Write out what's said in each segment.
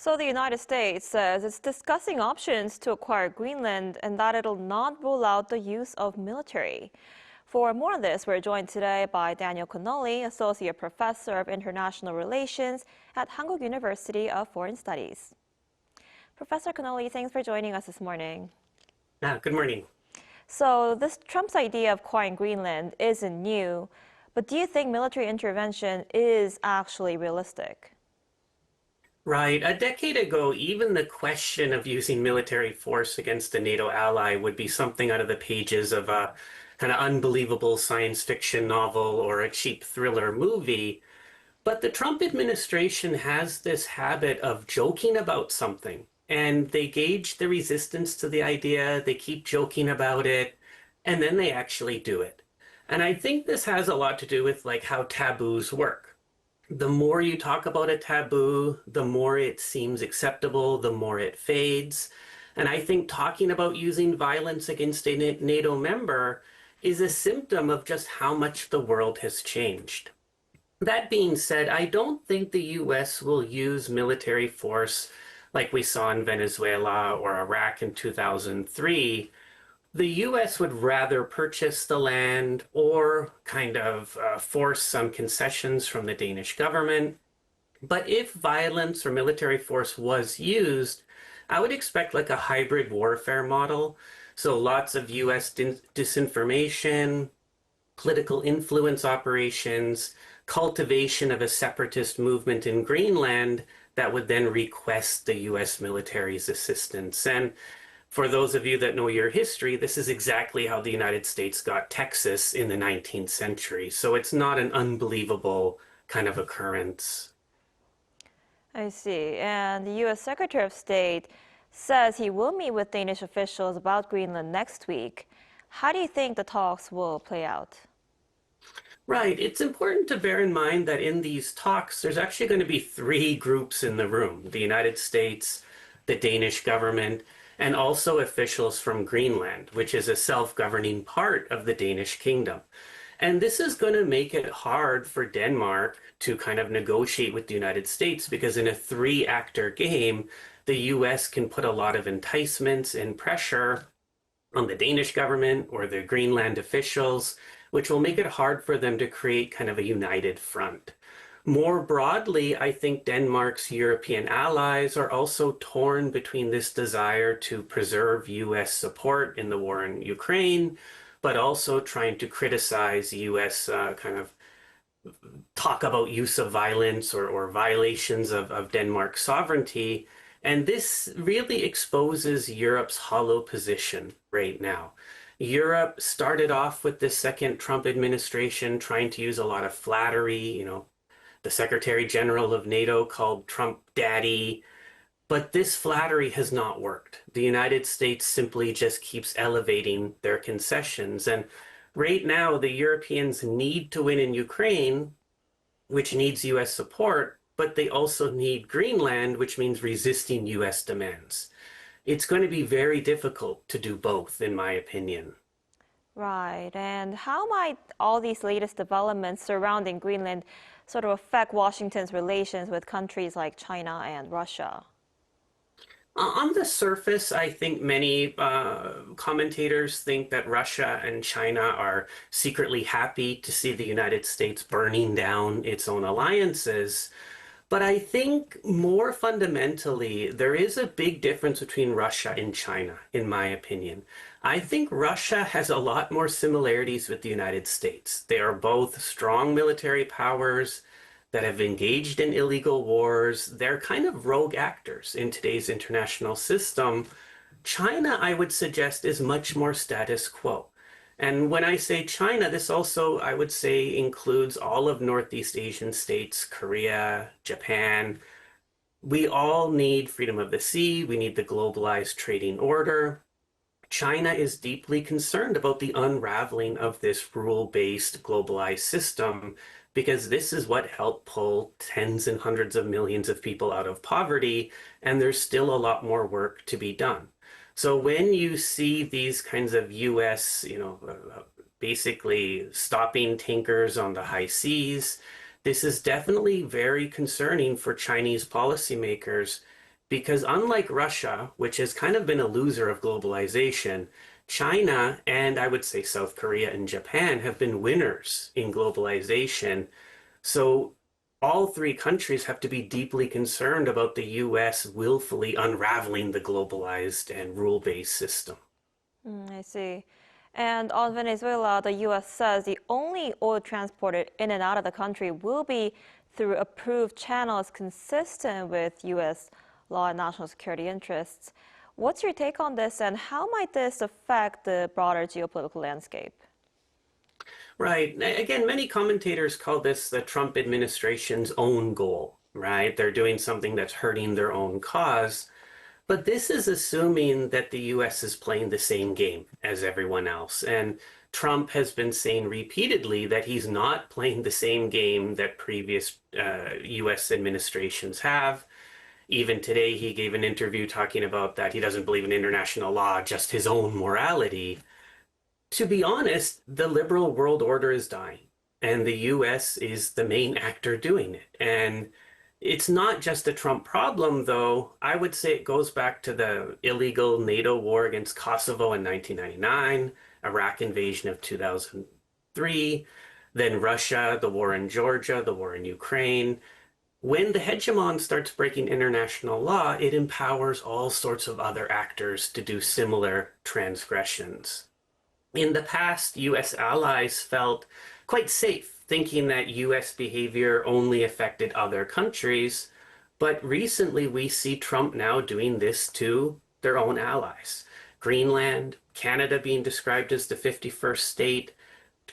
So the United States says it's discussing options to acquire Greenland and that it'll not rule out the use of military. For more on this, we're joined today by Daniel Connolly, Associate Professor of International Relations at Hankuk University of Foreign Studies. Professor Connolly, thanks for joining us this morning. Good morning. So this Trump's idea of acquiring Greenland isn't new, but do you think military intervention is actually realistic? Right. A decade ago, even the question of using military force against a NATO ally would be something out of the pages of a kind of unbelievable science fiction novel or a cheap thriller movie. But the Trump administration has this habit of joking about something, and they gauge the resistance to the idea, they keep joking about it, and then they actually do it. And I think this has a lot to do with like how taboos work. The more you talk about a taboo, the more it seems acceptable, the more it fades. And I think talking about using violence against a NATO member is a symptom of just how much the world has changed. That being said, I don't think the US will use military force like we saw in Venezuela or Iraq in 2003. The US would rather purchase the land or kind of force some concessions from the Danish government. But if violence or military force was used, I would expect like a hybrid warfare model. So lots of US disinformation, political influence operations, cultivation of a separatist movement in Greenland that would then request the US military's assistance. And for those of you that know your history, this is exactly how the United States got Texas in the 19th century. So it's not an unbelievable kind of occurrence. I see. And the U.S. Secretary of State says he will meet with Danish officials about Greenland next week. How do you think the talks will play out? Right. It's important to bear in mind that in these talks, there's actually going to be three groups in the room: the United States, the Danish government, and also officials from Greenland, which is a self-governing part of the Danish kingdom. And this is going to make it hard for Denmark to kind of negotiate with the United States because in a three-actor game, the US can put a lot of enticements and pressure on the Danish government or the Greenland officials, which will make it hard for them to create kind of a united front. More broadly, I think Denmark's European allies are also torn between this desire to preserve US support in the war in Ukraine, but also trying to criticize US kind of talk about use of violence or violations of Denmark's sovereignty. And this really exposes Europe's hollow position right now. Europe started off with the second Trump administration trying to use a lot of flattery, the Secretary General of NATO called Trump daddy, but this flattery has not worked. The United States simply just keeps elevating their concessions. And right now, the Europeans need to win in Ukraine, which needs US support, but they also need Greenland, which means resisting US demands. It's going to be very difficult to do both, in my opinion. Right. And how might all these latest developments surrounding Greenland sort of affect Washington's relations with countries like China and Russia? On the surface, I think many commentators think that Russia and China are secretly happy to see the United States burning down its own alliances. But I think more fundamentally, there is a big difference between Russia and China, in my opinion. I think Russia has a lot more similarities with the United States. They are both strong military powers that have engaged in illegal wars. They're kind of rogue actors in today's international system. China, I would suggest, is much more status quo. And when I say China, this also, I would say, includes all of Northeast Asian states, Korea, Japan. We all need freedom of the sea. We need the globalized trading order. China is deeply concerned about the unraveling of this rule-based globalized system because this is what helped pull tens and hundreds of millions of people out of poverty, and there's still a lot more work to be done. So when you see these kinds of US, basically stopping tankers on the high seas, this is definitely very concerning for Chinese policymakers. because unlike Russia, which has kind of been a loser of globalization, China and I would say South Korea and Japan have been winners in globalization. So all three countries have to be deeply concerned about the US willfully unraveling the globalized and rule-based system. I see. And on Venezuela, the U.S. says the only oil transported in and out of the country will be through approved channels consistent with U.S. law and national security interests. What's your take on this, and how might this affect the broader geopolitical landscape? Right. Again, many commentators call this the Trump administration's own goal, right? They're doing something that's hurting their own cause. But this is assuming that the US is playing the same game as everyone else. And Trump has been saying repeatedly that he's not playing the same game that previous US administrations have. Even today, he gave an interview talking about that he doesn't believe in international law, just his own morality. To be honest, the liberal world order is dying, and the US is the main actor doing it. And it's not just a Trump problem, though. I would say it goes back to the illegal NATO war against Kosovo in 1999, Iraq invasion of 2003, then Russia, the war in Georgia, the war in Ukraine. When the hegemon starts breaking international law, it empowers all sorts of other actors to do similar transgressions. In the past, US allies felt quite safe, thinking that US behavior only affected other countries. But recently, we see Trump now doing this to their own allies. Greenland, Canada being described as the 51st state,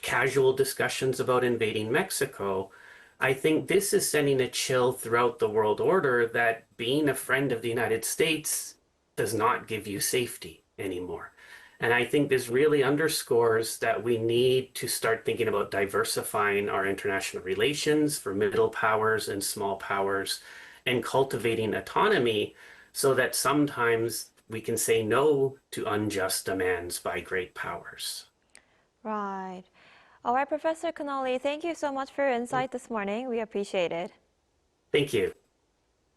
casual discussions about invading Mexico. I think this is sending a chill throughout the world order that being a friend of the United States does not give you safety anymore. And I think this really underscores that we need to start thinking about diversifying our international relations for middle powers and small powers and cultivating autonomy so that sometimes we can say no to unjust demands by great powers. Right. All right, Professor Connolly, thank you so much for your insight this morning. We appreciate it. Thank you.